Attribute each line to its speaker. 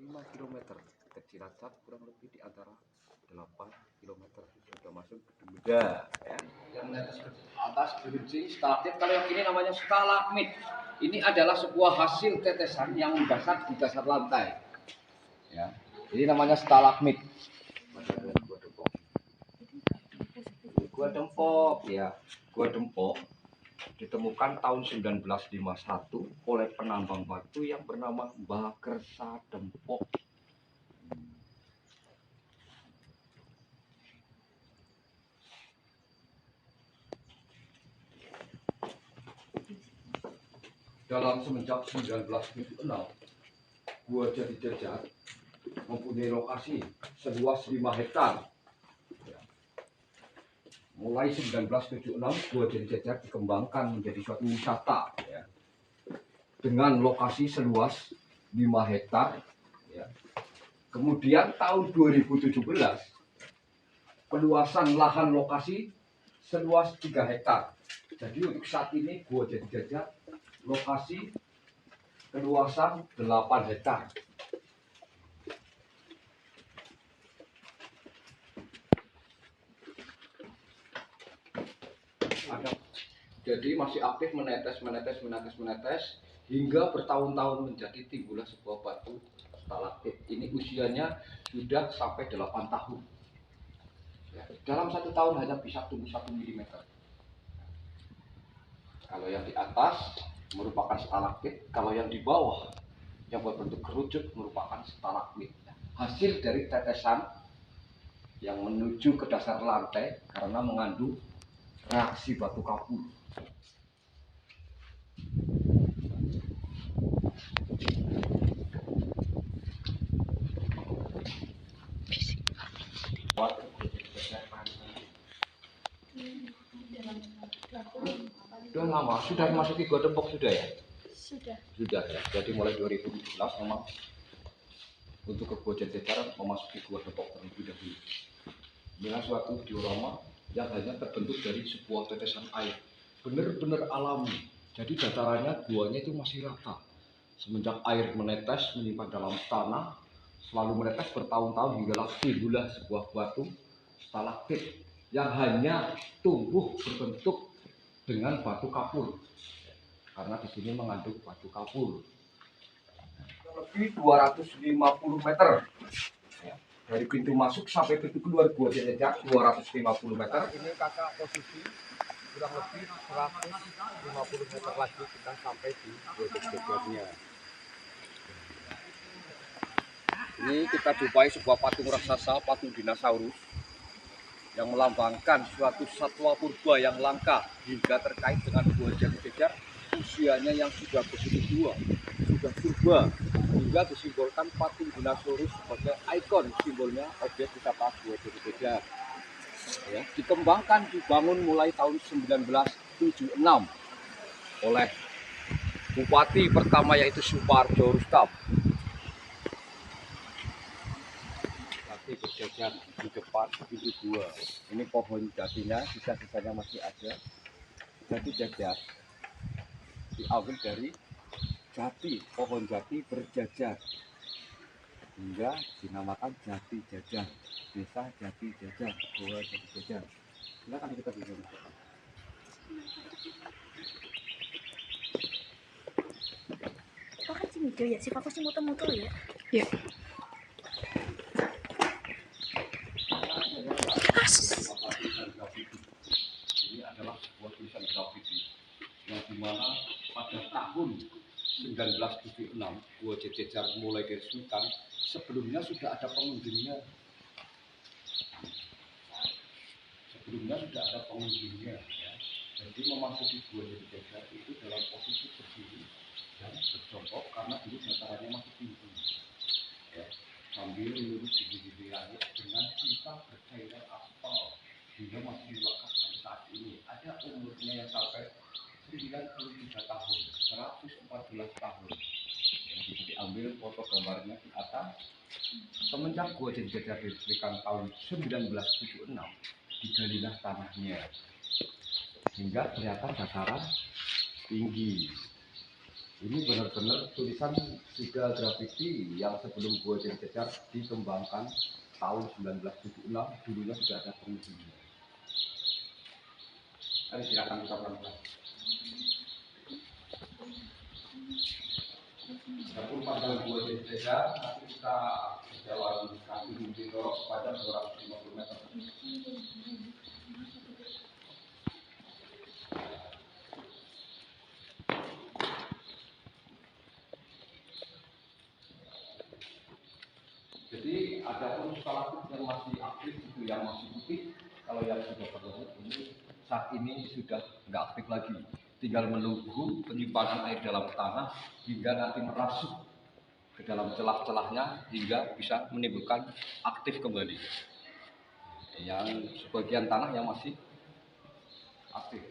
Speaker 1: 5 km. Ke Cilacap kurang lebih di antara 8 km. Sudah masuk ke Dumeda ya. Yang menetes ke atas gerincing stalaktit. Kalau yang ini namanya stalagmit. Ini adalah sebuah hasil tetesan yang mendasar di dasar lantai. Ya. Ini namanya stalagmit. Gua Dempok ya. Gua Dempok ditemukan tahun 1951 oleh penambang batu yang bernama Mbah Kersa Dempok. Dalam semenjak 1976, Gua Jati Jajar mempunyai lokasi seluas 5 hektar. Mulai 1976, Gua Jati Jajar dikembangkan menjadi suatu wisata ya. Dengan lokasi seluas 5 hektar ya. Kemudian tahun 2017 peluasan lahan lokasi seluas 3 hektar. Jadi untuk saat ini Gua Jati Jajar lokasi keluasan 8 hektar. Jadi masih aktif menetes hingga bertahun-tahun menjadi timbullah sebuah batu stalaktit. Ini usianya sudah sampai 8 tahun. Ya, dalam 1 tahun hanya bisa tumbuh 1 mm. Kalau yang di atas merupakan stalaktit, kalau yang di bawah yang berbentuk kerucut merupakan stalagmit. Hasil dari tetesan yang menuju ke dasar lantai karena mengandung reaksi batu kapur. Sudah lama, sudah memasuki Gua Dempok sudah ya? Sudah ya. Jadi mulai 2017 memang untuk ke Gua Jati Jajar memasuki Gua Dempok terlebih dahulu. Dengan suatu diorama yang hanya terbentuk dari sebuah tetesan air, benar-benar alami. Jadi datarannya guanya itu masih rata. Semenjak air menetes menyimpan dalam tanah, selalu menetes bertahun-tahun hingga timbullah sebuah batu stalaktit yang hanya tumbuh berbentuk dengan batu kapur. Karena di sini mengandung batu kapur. Lebih 250 meter. Ya. Dari pintu masuk sampai pintu keluar Gua Jati Jajar 250 meter.
Speaker 2: Ini kakak posisi kurang lebih 150 meter lagi kita sampai di Gua Jati Jajarnya.
Speaker 1: Ini kita jumpai sebuah patung raksasa, patung dinosaurus yang melambangkan suatu satwa purba yang langka hingga terkait dengan Gua Jati Jajar. Usianya yang sudah begitu tua, sudah purba, hingga disimbolkan patung dinosaurus sebagai ikon simbolnya objek wisata Gua Jati Jajar. Ya, dikembangkan, dibangun mulai tahun 1976 oleh Bupati pertama yaitu Suparjo Rustam. Nanti berjajar di depan pintu gua. Ini pohon jatinya, sisa-sisanya masih ada. Jati Jajar diambil dari jati, pohon jati berjajar hingga dinamakan Jati Jajar, Desa Jati Jajar, Gua Jati Jajar. Silakan kita dulu.
Speaker 3: Kok kan si Mijo ya, si Papa sih muter-muter ya?
Speaker 4: Ya.
Speaker 1: Ini adalah sebuah tulisan grafiti yang dimana pada tahun 1976 Gua Jati Jajar mulai diresmikan. Sebelumnya sudah ada pengunjungnya. Ya. Jadi memasuki Gua Jati Jajar itu dalam posisi berdiri dan berjongkok karena dulu datarannya masih tinggi. Ya. Sambil lurus di bibir langit dengan kita bercairan aspal hingga masih melekat sampai saat ini. Ada umurnya yang sampai 93 tahun, 114 tahun. Yang bisa diambil foto gambarnya di atas. Semenjak Gua Jati Jajar diresmikan tahun 1976, digalilah tanahnya hingga kelihatan dataran tinggi. Ini benar-benar tulisan tiga grafiti yang sebelum Gua Jendejar dikembangkan tahun 1976, dulunya sudah ada penghuninya. Ayo silakan kita pelan-pelan. Adapun panjang Gua Jendejar nanti kita jalan kaki mungkin dorong sepanjang 250 meter. Jadi ada pun stalaktit yang masih aktif itu yang masih putih, kalau yang sudah berlarut ini saat ini sudah nggak aktif lagi, tinggal menunggu penyimpanan air dalam tanah hingga nanti merasuk ke dalam celah-celahnya hingga bisa menimbulkan aktif kembali. Yang sebagian tanah yang masih aktif.